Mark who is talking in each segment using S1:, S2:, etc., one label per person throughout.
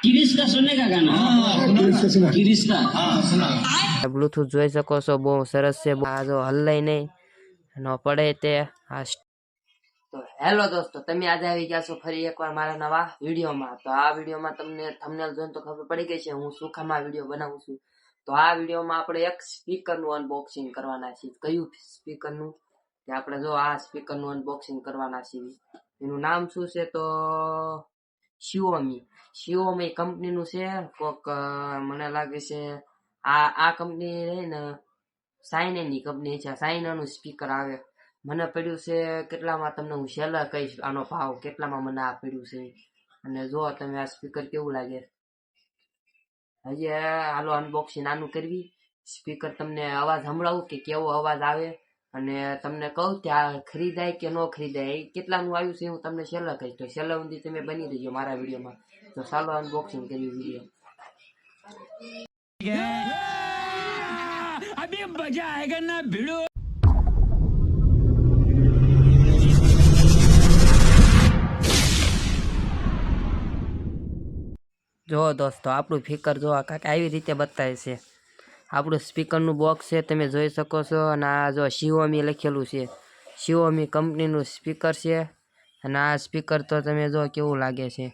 S1: किरिश का सुनने का गाना किरिश का
S2: બ્લૂટૂથ જોઈ શકો છો, બહુ સરસ છે। આ જો હલાય નહીં ન પડે તે આ તો હેલો દોસ્તો, તમે આજે આવી ગયા છો ફરી એકવાર મારા નવા વિડીયોમાં। તો આ વિડીયોમાં તમને થંબનેલ જોઈને તો ખબર પડી ગઈ છે હું શું કામમાં વિડીયો બનાવું છું। તો આ વિડીયોમાં આપણે એક સ્પીકરનું અનબોક્સિંગ કરવાના છીએ। કયું સ્પીકરનું? કે આપણે જો આ સ્પીકરનું અનબોક્સિંગ કરવાના છીએ। એનું નામ શું છે? તો શિઓમી કંપનીનું છે। કોક મને લાગે છે આ કંપની રહી ને સાઇનાની કંપની છે। સાઇનાનું સ્પીકર આવે। મને પડ્યું છે કેટલામાં, તમને હું છેલ્લે કહીશ આનો ભાવ કેટલામાં મને આ પડ્યું છે। અને જો તમે આ સ્પીકર કેવું લાગે હજી હાલો અનબોક્સિંગ આનું કરવી। સ્પીકર તમને અવાજ સંભળાવું કે કેવો અવાજ આવે, અને તમને કહું કે આ ખરીદાય કે ન ખરીદાય, એ કેટલાનું આવ્યું છે હું તમને છેલ્લે કહીશ। તો છેલ્લે સુધી તમે બની રહીજો મારા વિડીયોમાં। તો ચાલો અનબોક્સિંગ કરી વિડીયો।
S1: अभी मजा आएगा ना भिड़ो।
S2: જો દોસ્તો આપણું સ્પીકર જો કાંઈક આવી રીતે બતાવે છે। આપણું સ્પીકરનું બોક્સ છે, તમે જોઈ શકો છો। અને આ જો શિઓમી લખેલું છે, શિઓમી કંપનીનું સ્પીકર છે। અને આ સ્પીકર તો તમે જો કેવું લાગે છે।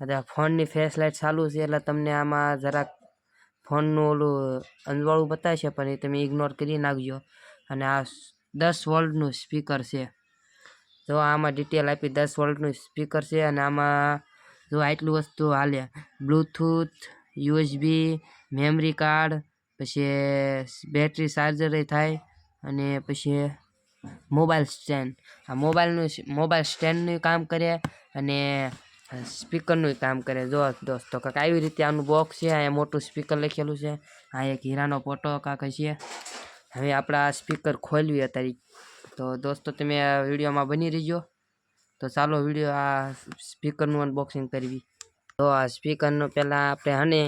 S2: અત્યારે ફોનની ફ્લેશ લાઇટ ચાલુ છે એટલે તમને આમાં જરાક ફોનનું ઓલું અંજવાળું બતાવશે, પણ એ તમે ઇગ્નોર કરી નાખજો। અને આ 10 વોલ્ટનું સ્પીકર છે। જો આમાં ડિટેલ આપી 10 વોલ્ટનું સ્પીકર છે। અને આમાં જો આટલું વસ્તુ હાલે, બ્લૂટૂથ, યુએસબી, મેમરી કાર્ડ, પછી બેટરી ચાર્જર થાય, અને પછી મોબાઈલ સ્ટેન્ડ। આ મોબાઈલ સ્ટેન્ડનું કામ કરે અને સ્પીકરનું કામ કરે। જો દોસ્તો કાંઈક આવી રીતે આનું બોક્સ છે। અહીંયા મોટું સ્પીકર લખેલું છે, આ એક હીરાનો ફોટો કાંક છે। હવે આપણે આ સ્પીકર ખોલવી અત્યારે। તો દોસ્તો તમે આ વિડીયોમાં બની રહીજો। તો ચાલો વિડીયો આ સ્પીકરનું અનબોક્સિંગ કરવી। તો આ સ્પીકરનું પહેલાં આપણે હને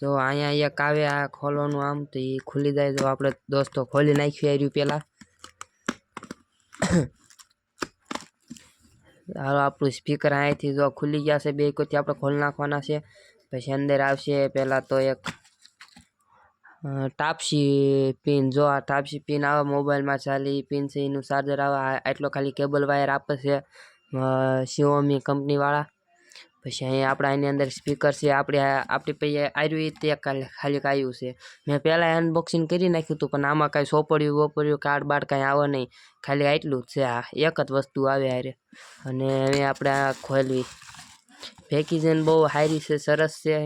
S2: જો અહીંયા એક આવે આ ખોલવાનું, આમ તો એ ખુલી જાય। તો આપણે દોસ્તો ખોલી નાખીએ આવ્યું પહેલાં। હાલો આપણું સ્પીકર અહીંયાથી જો ખુલી ગયા છે, બે કોથી આપણે ખોલી નાખવાના છે। પછી અંદર આવશે પહેલાં તો એક ટાપસી પિન। જો આ ટાપસી પિન આવે મોબાઈલમાં ચાલે એ પિન છે, એનું ચાર્જર આવે। આટલો ખાલી કેબલ વાયર આપે છે શિઓમી કંપનીવાળા। પછી અહીંયા આપણા એની અંદર સ્પીકર છે, આપણી પાસે આવ્યું તે ખાલી આવ્યું છે। મેં પહેલાં અનબોક્સિંગ કરી નાખ્યું હતું, પણ આમાં કાંઈ સોપડ્યું કાર્ડ બાર્ડ કાંઈ આવે નહીં, ખાલી આટલું જ છે। આ એક જ વસ્તુ આવે હારે। અને હવે આપણે આ ખોલવી। પેકેજિંગ બહુ સારી છે, સરસ છે।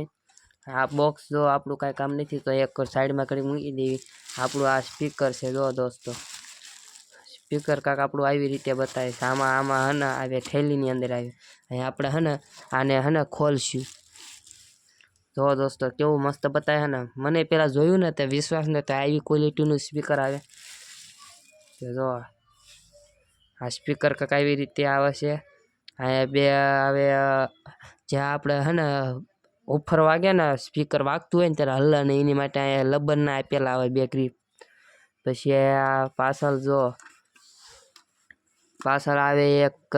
S2: આ બોક્સ જો આપણું કાંઈ કામ નથી તો એક સાઈડમાં કરી મૂકી દેવી। આપણું આ સ્પીકર છે, જો દોસ્તો સ્પીકર કાંક આપણું આવી રીતે બતાવે છે। આમાં હને આવે થેલીની અંદર આવે। અહીં આપણે હને આને હને ખોલશું। જો દોસ્તો કેવું મસ્ત બતાવે ને। મને પહેલાં જોયું ને તે વિશ્વાસ ને તો આવી ક્વોલિટીનું સ્પીકર આવે। તો જો આ સ્પીકર કાંક આવી રીતે આવે છે। અહીંયા બે આવે, જ્યાં આપણે હે ને ઓફર વાગે ને સ્પીકર વાગતું હોય ને ત્યારે હલ્લા ને એની માટે અહીંયા લબરના આપેલા આવે બે ગ્રીપ। પછી આ પાછળ આવે એક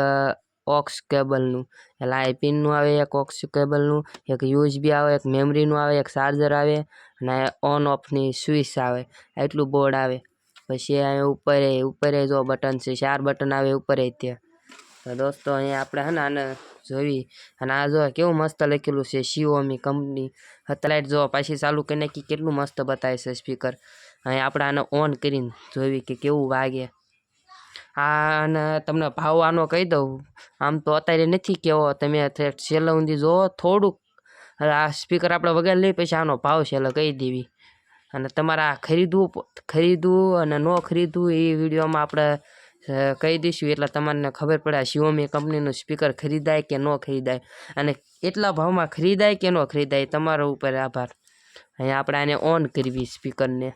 S2: ઓક્સ કેબલનું, એટલે આ પિનનું આવે એક ઓક્સ કેબલનું, એક યુએસબી આવે, એક મેમરીનું આવે, એક ચાર્જર આવે, અને ઓન ઓફની સ્વિચ આવે। એટલું બોર્ડ આવે। પછી અહીંયા ઉપર જો બટન છે, 4 બટન આવે ઉપર તે। તો દોસ્તો અહીંયા આપણે હે ને આને જોઈ, અને આ જો કેવું મસ્ત લખેલું છે શિઓમી કંપની। લાઈટ જો પાછી ચાલુ કરી નાખી, કેટલું મસ્ત બતાવે છે સ્પીકર। અહીંયા આપણે આને ઓન કરીને જોઈ કે કેવું વાગે। અને તમને ભાવ આનો કહી દઉં, આમ તો અત્યારે નથી કેવો, તમે છેલ્લે સુધી જોવો થોડુંક। આ સ્પીકર આપણે વગર લઈ પછી આનો ભાવ છેલ્લે કહી દેવી। અને તમારે આ ખરીદવું અને ન ખરીદવું એ વિડીયોમાં આપણે કહી દઈશું, એટલે તમને ખબર પડે આ શિઓમી કંપનીનું સ્પીકર ખરીદાય કે ન ખરીદાય, અને એટલા ભાવમાં ખરીદાય કે ન ખરીદાય તમારા ઉપર આભાર। અહીંયા આપણે આને ઓન કરવી સ્પીકરને।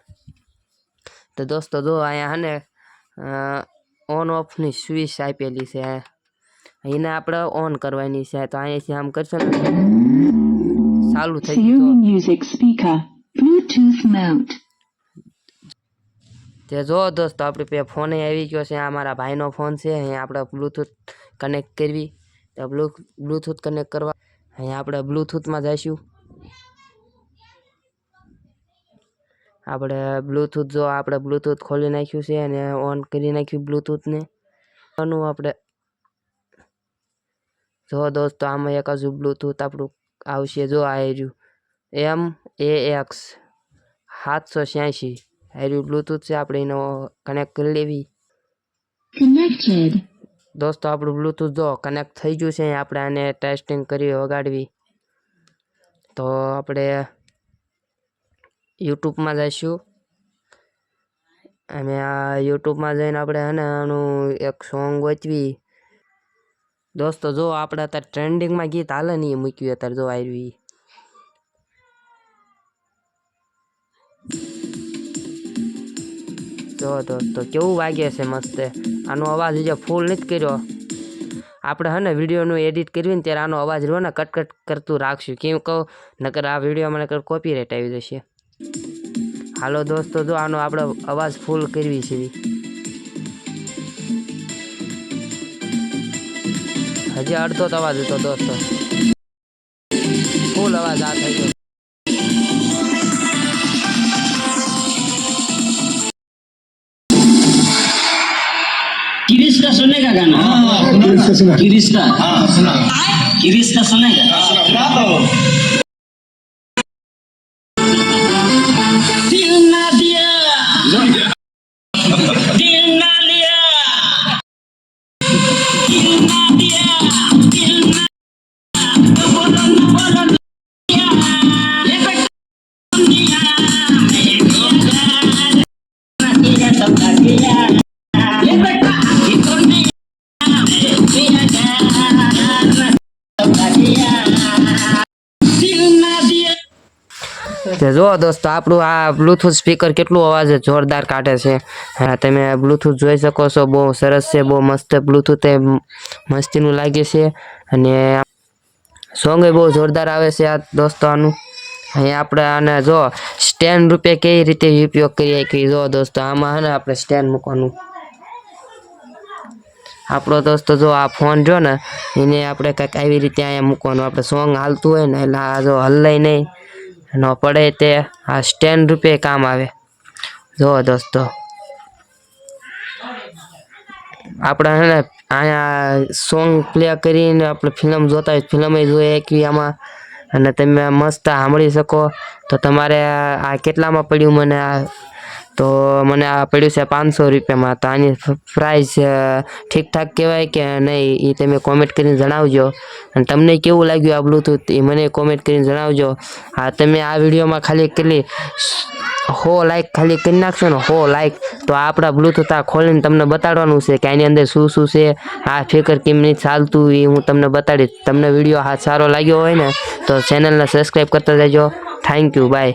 S2: તો દોસ્તો જો અહીંયા હે ને ઓન ઓફની સ્વિચ આપેલી છે, એને આપણે ઓન કરવાની છે। તો અહીંયાથી આમ કરશો ને ચાલુ થઈ ગયું। તે જો દોસ્તો આપણી પાસે ફોન આવી ગયો છે। આ મારા ભાઈનો ફોન છે। અહીંયા આપણે બ્લૂટૂથ કનેક્ટ કરવી। તો બ્લૂટૂથ કનેક્ટ કરવા અહીંયા આપણે બ્લૂટૂથમાં જઈશું. આપણે બ્લૂટૂથ જો આપણે બ્લૂટૂથ ખોલી નાખ્યું છે અને ઓન કરી નાખ્યું બ્લૂટૂથને. આપણે જો દોસ્તો આમાં એક હજુ બ્લૂટૂથ આપણું આવશે. જો આ રહ્યું MAX 786 આ બ્લૂટૂથ છે. આપણે એનો કનેક્ટ કરી લેવી. દોસ્તો આપણું બ્લૂટૂથ જો કનેક્ટ થઈ ગયું છે. આપણે આને ટેસ્ટિંગ કરી વગાડવી. તો આપણે યુટ્યુબમાં જઈશું અને આ યુટ્યુબમાં જઈને આપણે આનું એક સોંગ ગોતવી. દોસ્તો જો આપણે અત્યારે ટ્રેન્ડિંગમાં ગીત હાલે ને એ મૂક્યું અત્યારે જો આવી. જો દોસ્તો કેવું વાગે છે મસ્ત. આનો અવાજ જે ફૂલ નથી કર્યો. આપણે હે ને વિડીયોનું એડિટ કર્યું ને ત્યારે આનો અવાજ રહ્યો ને કટ કરતું રાખશું. કેમ કહું નકર આ વિડીયોમાં નકર કોપીરાઇટ આવી જશે. હાલો દોસ્તો જો આનો આપણે અવાજ ફૂલ કરવી છે. હજી અડધો જ અવાજ હતો દોસ્તો. ફૂલ અવાજ આ થઈ ગયો.
S1: किरिस का सुनने का गाना किरिस का किरिस का सुनेगा दिल ना दिया दिल ना लिया दिल ना दिया दिल ना बोलो ये बेटा दिया मैं दिया सबका दिया ये बेटा
S2: જો દોસ્તો આપણું આ બ્લૂટૂથ સ્પીકર કેટલું અવાજ જોરદાર કાઢે છે. તમે બ્લૂટૂથ જોઈ શકો છો. બહુ સરસ છે. બહુ મસ્ત બ્લૂટૂથ એ મસ્તીનું લાગે છે અને સોંગ એ બહુ જોરદાર આવે છે આ દોસ્તો. આનું અહીંયા આપણે આને જો સ્ટેન્ડ રૂપે કઈ રીતે ઉપયોગ કરીએ કે જો દોસ્તો આમાં હે ને આપણે સ્ટેન્ડ મૂકવાનું. આપણો દોસ્તો જો આ ફોન જો ને એને આપણે કંઈક આવી રીતે અહીંયા મૂકવાનું. આપણે સોંગ હાલતું હોય ને એટલે આ જો હલાય નહીં ન પડે તે આ સ્ટેન્ડ રૂપે કામ આવે. જો દોસ્તો આપણે હે ને અહીંયા સોંગ પ્લે કરીને આપણે ફિલ્મ જોતા હોય ફિલ્મ જોઈએ કે આમાં અને તમે મસ્ત સાંભળી શકો. તો તમારે આ કેટલામાં પડ્યું મને આ તો મને આ પડ્યું છે 500 રૂપિયામાં. તો આની પ્રાઇસ ઠીકઠાક કહેવાય કે નહીં એ તમે કોમેન્ટ કરીને જણાવજો. અને તમને કેવું લાગ્યું આ બ્લૂટૂથ એ મને કોમેન્ટ કરીને જણાવજો. હા તમે આ વિડીયોમાં ખાલી કેટલી 100 લાઈક ખાલી કરી નાખશો ને 100 લાઈક તો આપણા બ્લૂટૂથ આ ખોલીને તમને બતાડવાનું છે કે આની અંદર શું શું છે. આ ફિકર કેમ નહીં ચાલતું એ હું તમને બતાડીશ. તમને વિડીયો સારો લાગ્યો હોય ને તો ચેનલને સબસ્ક્રાઈબ કરતા જજો. Thank you by.